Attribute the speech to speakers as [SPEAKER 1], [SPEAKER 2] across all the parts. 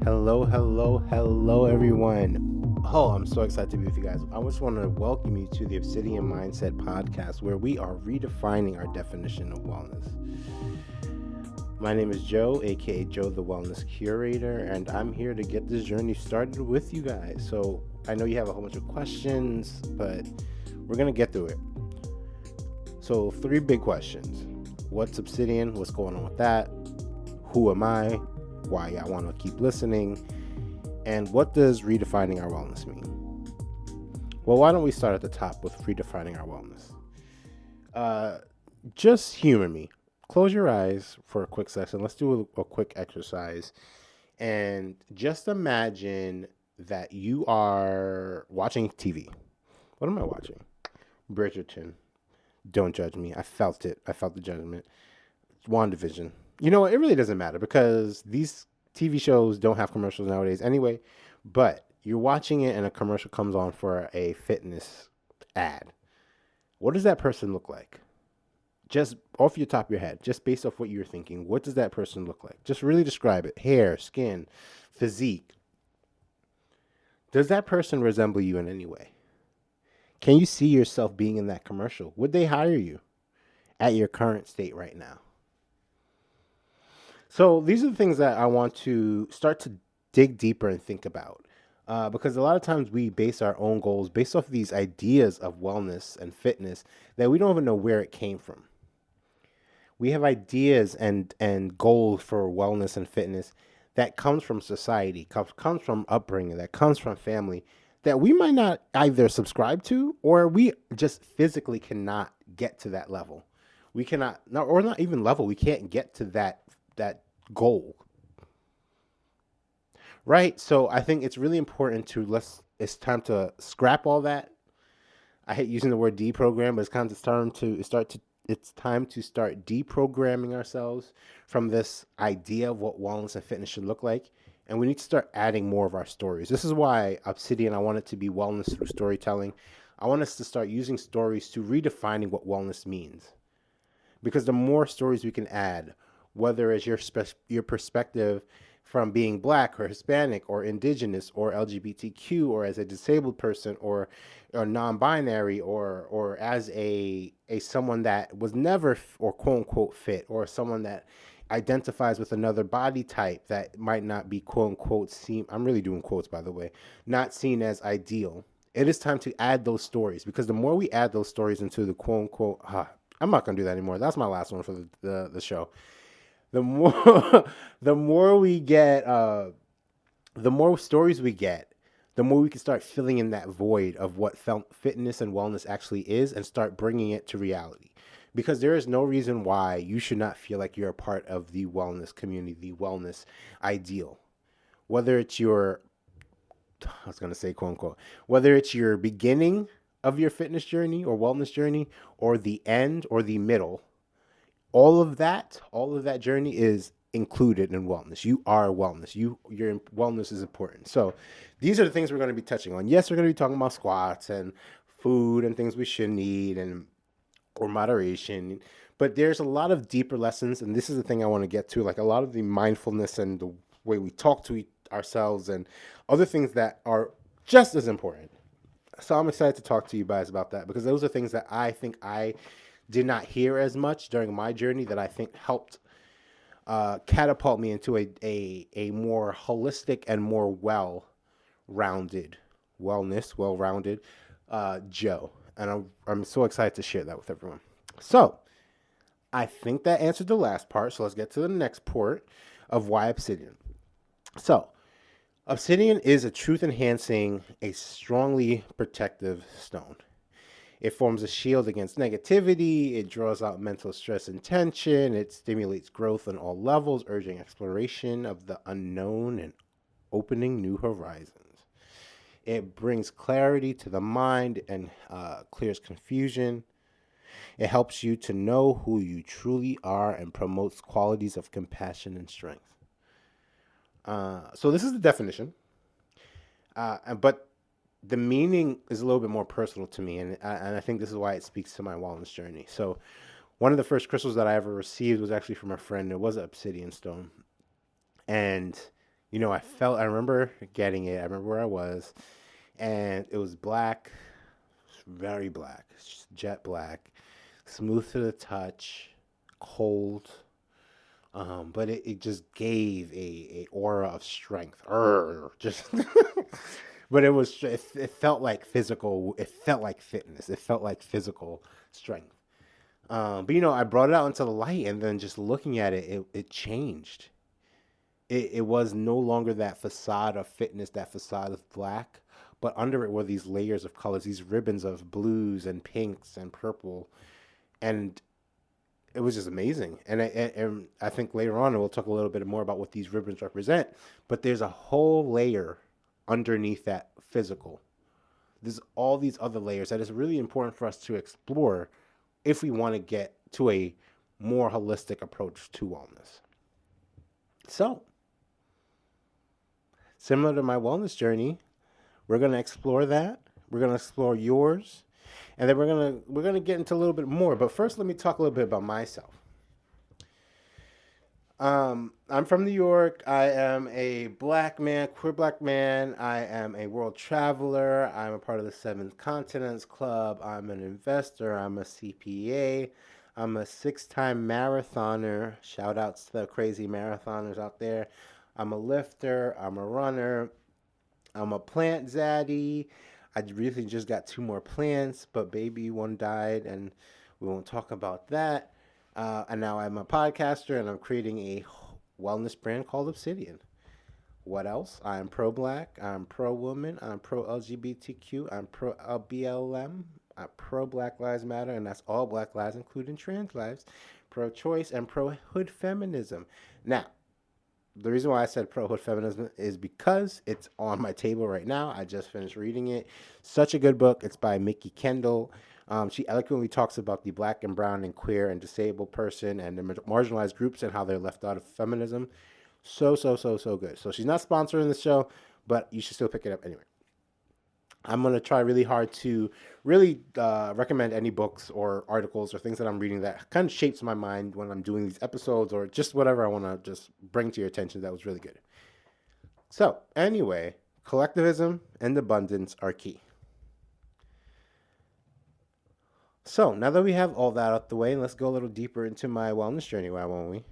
[SPEAKER 1] Hello, everyone. Oh, I'm so excited to be with you guys. I just want to welcome you to the Obsidian Mindset Podcast, where we are redefining our definition of wellness. My name is Joe, aka Joe the Wellness Curator, and I'm here to get this journey started with you guys. So I know you have a whole bunch of questions, but we're going to get through it. So 3 big questions. What's Obsidian? What's going on with that? Who am I? Why I want to keep listening? And what does redefining our wellness mean? Well, why don't we start at the top with redefining our wellness? Just humor me. Close your eyes for a quick session. Let's do a quick exercise. And just imagine that you are watching TV. What am I watching? Bridgerton. Don't judge me. I felt it. I felt the judgment. WandaVision. You know what? It really doesn't matter because these TV shows don't have commercials nowadays anyway. But you're watching it and a commercial comes on for a fitness ad. What does that person look like? Just off your top of your head, just based off what you're thinking, what does that person look like? Just really describe it. Hair, skin, physique. Does that person resemble you in any way? Can you see yourself being in that commercial? Would they hire you at your current state right now? So these are the things that I want to start to dig deeper and think about. Because a lot of times we base our own goals based off of these ideas of wellness and fitness that we don't even know where it came from. We have ideas and goals for wellness and fitness that comes from society, comes from upbringing, that comes from family, that we might not either subscribe to or we just physically cannot get to that level. We cannot, or not even level, we can't get to that goal. Right? So I think it's really important it's time to scrap all that. I hate using the word deprogram, but it's time to start deprogramming ourselves from this idea of what wellness and fitness should look like. And we need to start adding more of our stories. This is why Obsidian, I want it to be wellness through storytelling. I want us to start using stories to redefining what wellness means. Because the more stories we can add, whether it's your perspective from being Black or Hispanic or Indigenous or LGBTQ or as a disabled person or non-binary or as a someone that was never or quote unquote fit or someone that identifies with another body type that might not be quote unquote I'm really doing quotes by the way, not seen as ideal. It is time to add those stories because the more we add those stories into the quote unquote, I'm not going to do that anymore. That's my last one for the show. The more we get, the more stories we get, the more we can start filling in that void of what fitness and wellness actually is and start bringing it to reality. Because there is no reason why you should not feel like you're a part of the wellness community, the wellness ideal. Whether it's I was going to say quote unquote, whether it's your beginning of your fitness journey or wellness journey or the end or the middle, all of that journey is included in wellness. You are wellness. Your wellness is important. So these are the things we're going to be touching on. Yes, we're going to be talking about squats and food and things we shouldn't eat or moderation. But there's a lot of deeper lessons. And this is the thing I want to get to, like a lot of the mindfulness and the way we talk to ourselves and other things that are just as important. So I'm excited to talk to you guys about that because those are things that I think I did not hear as much during my journey that I think helped catapult me into a more holistic and more well-rounded Joe. And I'm so excited to share that with everyone. So I think that answered the last part. So let's get to the next part of why Obsidian. So Obsidian is a truth-enhancing, a strongly protective stone. It forms a shield against negativity. It draws out mental stress and tension. It stimulates growth on all levels, urging exploration of the unknown and opening new horizons. It brings clarity to the mind and clears confusion. It helps you to know who you truly are and promotes qualities of compassion and strength. So this is the definition. But the meaning is a little bit more personal to me, and I think this is why it speaks to my wellness journey. So one of the first crystals that I ever received was actually from a friend. It was an obsidian stone. And I remember getting it. I remember where I was, and it was black, very black, jet black, smooth to the touch, cold. But it just gave a aura of strength. Just, but it felt like physical. It felt like fitness. It felt like physical strength. But I brought it out into the light, and then just looking at it, it changed. It was no longer that facade of fitness, that facade of black, but under it were these layers of colors, these ribbons of blues and pinks and purple, and it was just amazing. And I think later on we'll talk a little bit more about what these ribbons represent. But there's a whole layer underneath that physical. There's all these other layers that is really important for us to explore if we want to get to a more holistic approach to wellness. So, similar to my wellness journey, we're going to explore that. We're going to explore yours, and then we're gonna get into a little bit more. But first, let me talk a little bit about myself. I'm from New York. I am a black man, queer black man. I am a world traveler. I'm a part of the Seven Continents Club. I'm an investor. I'm a CPA. I'm a 6-time marathoner. Shout outs to the crazy marathoners out there. I'm a lifter. I'm a runner. I'm a plant zaddy. I recently just got 2 more plants, but baby one died, and we won't talk about that. And now I'm a podcaster, and I'm creating a wellness brand called Obsidian. What else? I'm pro-black. I'm pro-woman. I'm pro-LGBTQ. I'm pro-BLM. I'm pro-Black Lives Matter, and that's all Black lives, including trans lives. Pro-choice and pro-hood feminism. Now, the reason why I said pro-hood feminism is because it's on my table right now. I just finished reading it. Such a good book. It's by Mickey Kendall. She eloquently talks about the black and brown and queer and disabled person and the marginalized groups and how they're left out of feminism. So good. So she's not sponsoring the show, but you should still pick it up anyway. I'm going to try really hard to really recommend any books or articles or things that I'm reading that kind of shapes my mind when I'm doing these episodes, or just whatever I want to just bring to your attention that was really good. So anyway, collectivism and abundance are key. So now that we have all that out the way, let's go a little deeper into my wellness journey, why won't we?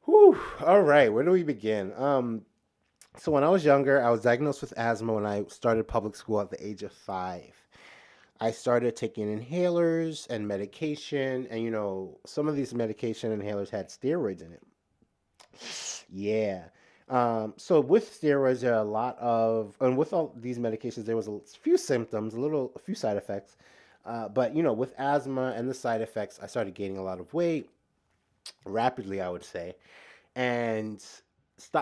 [SPEAKER 1] Whew. All right, where do we begin? So when I was younger, I was diagnosed with asthma when I started public school at the age of 5. I started taking inhalers and medication, and some of these medication inhalers had steroids in it. Yeah. So with steroids, there are a lot of, and with all these medications, there was a few symptoms, a few side effects. But with asthma and the side effects, I started gaining a lot of weight rapidly, I would say, and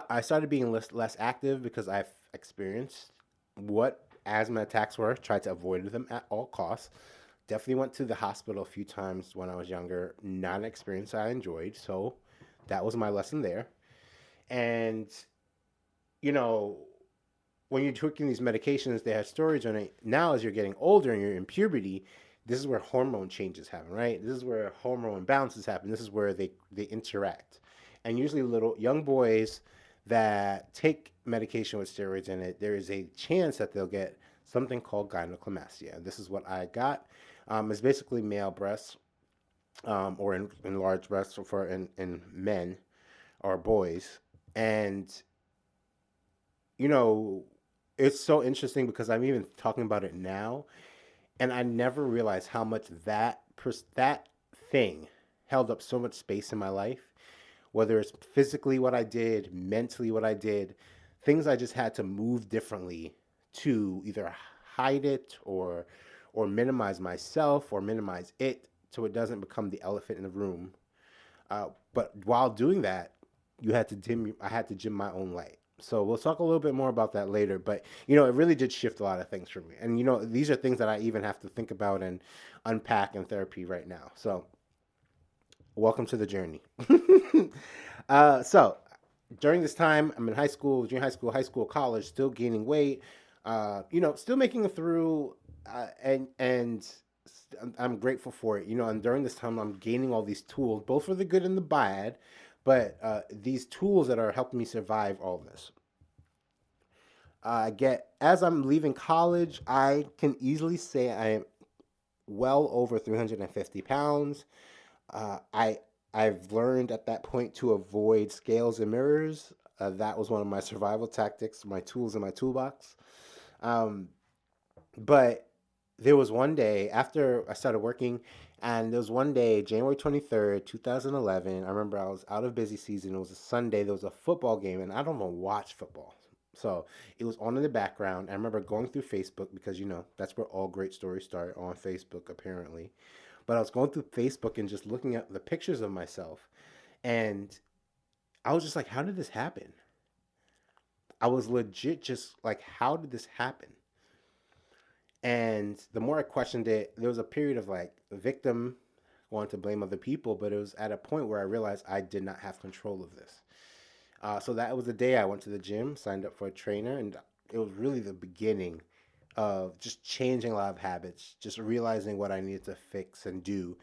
[SPEAKER 1] I started being less active because I've experienced what asthma attacks were. Tried to avoid them at all costs. Definitely went to the hospital a few times when I was younger. Not an experience I enjoyed, so that was my lesson there. And you know, when you're taking these medications, they have storage on it. Now, as you're getting older and you're in puberty, this is where hormone changes happen, right? This is where hormone imbalances happen. This is where they interact. And usually little young boys that take medication with steroids in it, there is a chance that they'll get something called gynecomastia. This is what I got. It's basically male breasts, or enlarged breasts for in men or boys. And you know, it's so interesting because I'm even talking about it now, and I never realized how much that thing held up so much space in my life. Whether it's physically what I did, mentally what I did, things I just had to move differently to either hide it or minimize myself or minimize it so it doesn't become the elephant in the room. But while doing that, I had to dim my own light. So we'll talk a little bit more about that later. But it really did shift a lot of things for me. And these are things that I even have to think about and unpack in therapy right now. So welcome to the journey. So during this time, I'm in high school, junior high school, college, still gaining weight. Still making it through, and I'm grateful for it. And during this time, I'm gaining all these tools, both for the good and the bad. But these tools that are helping me survive all this. As I'm leaving college, I can easily say I am well over 350 pounds. I I've learned at that point to avoid scales and mirrors. That was one of my survival tactics, my tools in my toolbox. Um, but there was one day after I started working, and there was one day, January 23rd, 2011. I remember I was out of busy season. It was a Sunday. There was a football game, and I don't even watch football. So it was on in the background. I remember going through Facebook because, that's where all great stories start, on Facebook, apparently. But I was going through Facebook and just looking at the pictures of myself. And I was just like, how did this happen? I was legit just like, how did this happen? And the more I questioned it, there was a period of like victim, wanting to blame other people, but it was at a point where I realized I did not have control of this. So that was the day I went to the gym, signed up for a trainer, and it was really the beginning of just changing a lot of habits, just realizing what I needed to fix and do,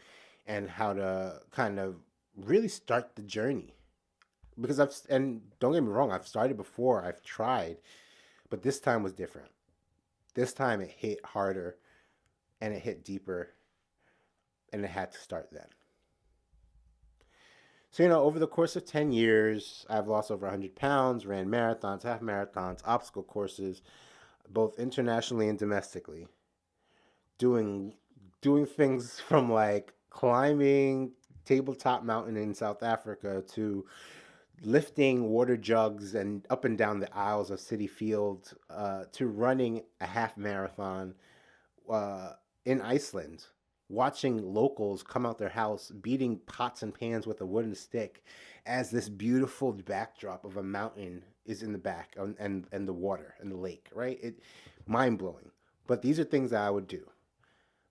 [SPEAKER 1] and how to kind of really start the journey. Because and don't get me wrong, I've started before, I've tried, but this time was different. This time it hit harder and it hit deeper, and it had to start then. So, over the course of 10 years, I've lost over 100 pounds, ran marathons, half marathons, obstacle courses, both internationally and domestically, doing doing things from like climbing tabletop mountain in South Africa to lifting water jugs and up and down the aisles of City Field, to running a half marathon uh, in Iceland, watching locals come out their house beating pots and pans with a wooden stick as this beautiful backdrop of a mountain is in the back, and the water and the lake, right? Mind blowing. But these are things that I would do.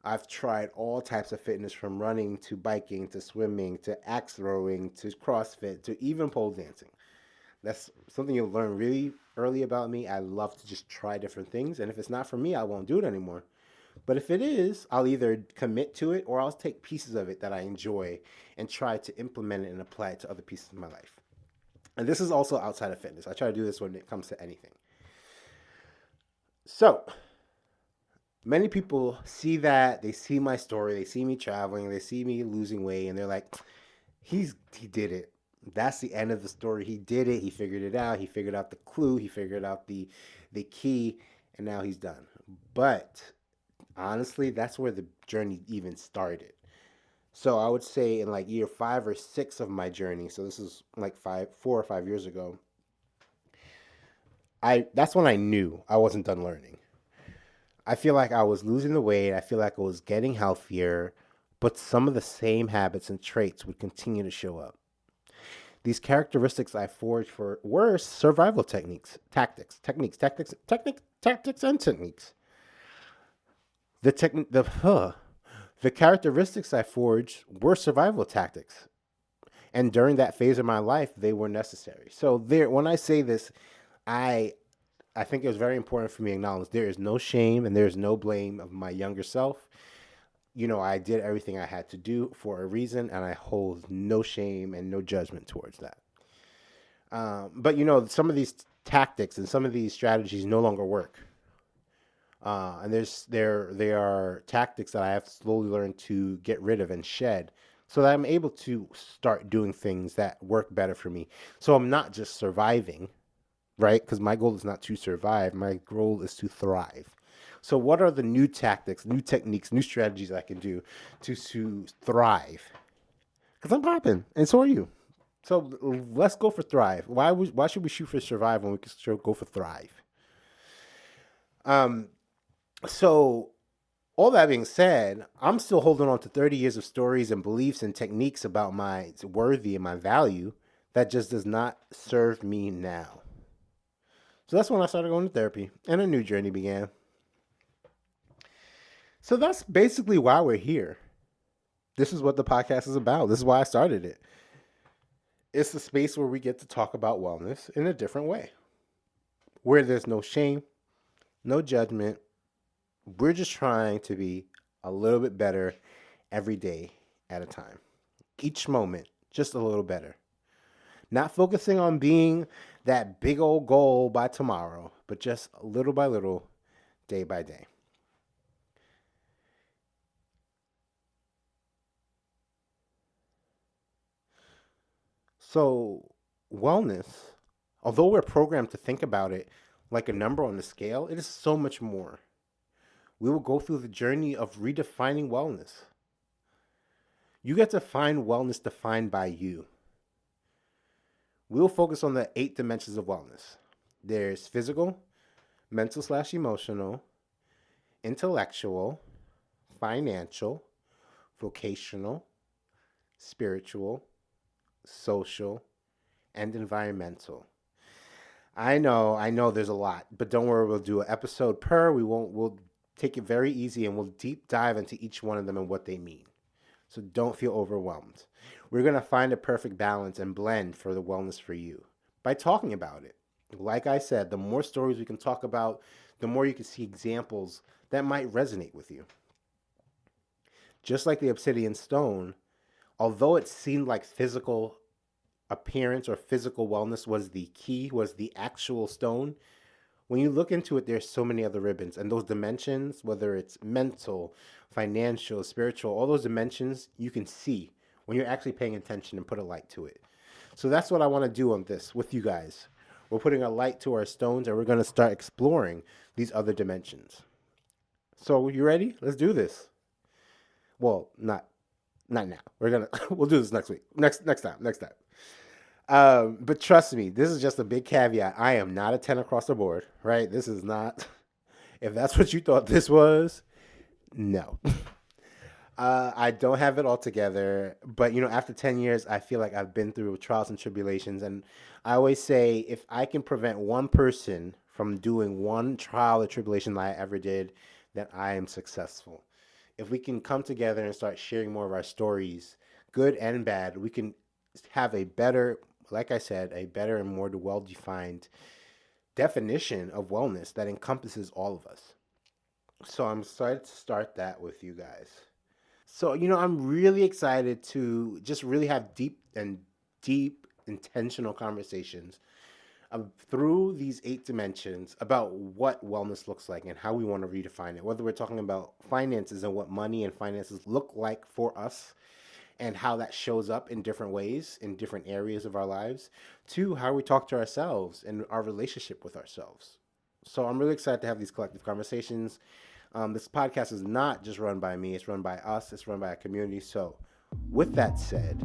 [SPEAKER 1] I've tried all types of fitness, from running to biking to swimming to axe throwing to CrossFit to even pole dancing. That's something you'll learn really early about me. I love to just try different things. And if it's not for me, I won't do it anymore. But if it is, I'll either commit to it or I'll take pieces of it that I enjoy and try to implement it and apply it to other pieces of my life. And this is also outside of fitness. I try to do this when it comes to anything. So, many people see that, they see my story, they see me traveling, they see me losing weight, and they're like, he did it. That's the end of the story. He did it. He figured it out. He figured out the clue. He figured out the key, and now he's done. But honestly, that's where the journey even started. So I would say in like year 5 or 6 of my journey, so this is like 4 or 5 years ago, that's when I knew I wasn't done learning. I feel like I was losing the weight. I feel like I was getting healthier, but some of the same habits and traits would continue to show up. These characteristics I forged for were survival tactics, and techniques. The characteristics I forged were survival tactics, and during that phase of my life, they were necessary. So when I say this, I I think it was very important for me to acknowledge there is no shame and there is no blame of my younger self. I did everything I had to do for a reason, and I hold no shame and no judgment towards that. But some of these tactics and some of these strategies no longer work. And they are tactics that I have slowly learned to get rid of and shed, so that I'm able to start doing things that work better for me. So I'm not just surviving, right? Because my goal is not to survive. My goal is to thrive. So what are the new tactics, new techniques, new strategies I can do to thrive? Because I'm popping, and so are you. So let's go for thrive. Why should we shoot for survive when we can go for thrive? So all that being said, I'm still holding on to 30 years of stories and beliefs and techniques about my worthy and my value that just does not serve me now. So that's when I started going to therapy and a new journey began. So that's basically why we're here. This is what the podcast is about. This is why I started it. It's the space where we get to talk about wellness in a different way, where there's no shame, no judgment. We're just trying to be a little bit better every day at a time. Each moment, just a little better. Not focusing on being that big old goal by tomorrow, but just little by little, day by day. So, wellness, although we're programmed to think about it like a number on the scale, it is so much more. We will go through the journey of redefining wellness. You get to find wellness defined by you. We will focus on the 8 dimensions of wellness. There's physical, mental slash emotional, intellectual, financial, vocational, spiritual, social, and environmental. I know there's a lot, but don't worry, we'll do an episode per. We'll take it very easy and we'll deep dive into each one of them and what they mean. So don't feel overwhelmed. We're going to find a perfect balance and blend for the wellness for you by talking about it. Like I said, the more stories we can talk about, the more you can see examples that might resonate with you. Just like the obsidian stone, although it seemed like physical appearance or physical wellness was the key, was the actual stone, when you look into it, there's so many other ribbons. And those dimensions, whether it's mental, financial, spiritual, all those dimensions, you can see when you're actually paying attention and put a light to it. So that's what I want to do on this with you guys. We're putting a light to our stones and we're going to start exploring these other dimensions. So you ready? Let's do this. Well, not now. We'll do this next week. Next time. But trust me, this is just a big caveat. I am not a 10 across the board, right? This is not, if that's what you thought this was, no. I don't have it all together, but after 10 years, I feel like I've been through trials and tribulations. And I always say, if I can prevent one person from doing one trial or tribulation that I ever did, then I am successful. If we can come together and start sharing more of our stories, good and bad, we can have a better, like I said, a better and more well-defined definition of wellness that encompasses all of us. So I'm excited to start that with you guys. So, I'm really excited to just really have deep, intentional conversations through these 8 dimensions about what wellness looks like and how we want to redefine it. Whether we're talking about finances and what money and finances look like for us and how that shows up in different ways in different areas of our lives, to how we talk to ourselves and our relationship with ourselves. So I'm really excited to have these collective conversations. This podcast is not just run by me, it's run by us, it's run by a community. So with that said,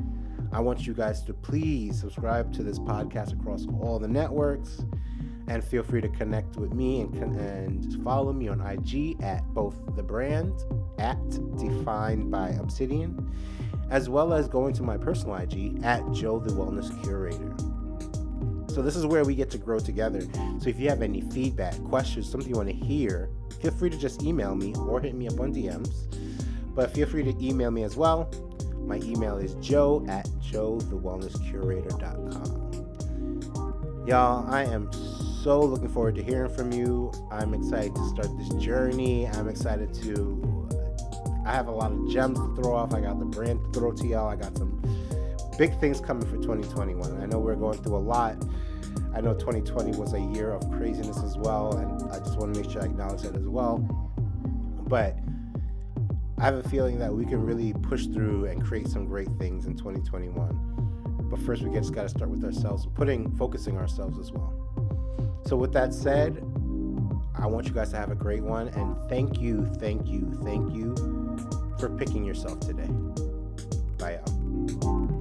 [SPEAKER 1] I want you guys to please subscribe to this podcast across all the networks, and feel free to connect with me and follow me on IG at both the brand at Defined by Obsidian, as well as going to my personal IG at Joe the Wellness Curator. So this is where we get to grow together. So if you have any feedback, questions, something you want to hear, feel free to just email me or hit me up on DMs. But feel free to email me as well. My email is joe@joethewellnesscurator.com. Y'all, I am so looking forward to hearing from you. I'm excited to start this journey. I have a lot of gems to throw off. I got the brand to throw to y'all. I got some big things coming for 2021. I know we're going through a lot. I know 2020 was a year of craziness as well, and I just want to make sure I acknowledge that as well. But I have a feeling that we can really push through and create some great things in 2021. But first, we just got to start with ourselves, focusing ourselves as well. So with that said, I want you guys to have a great one, and thank you for picking yourself today. Bye, y'all.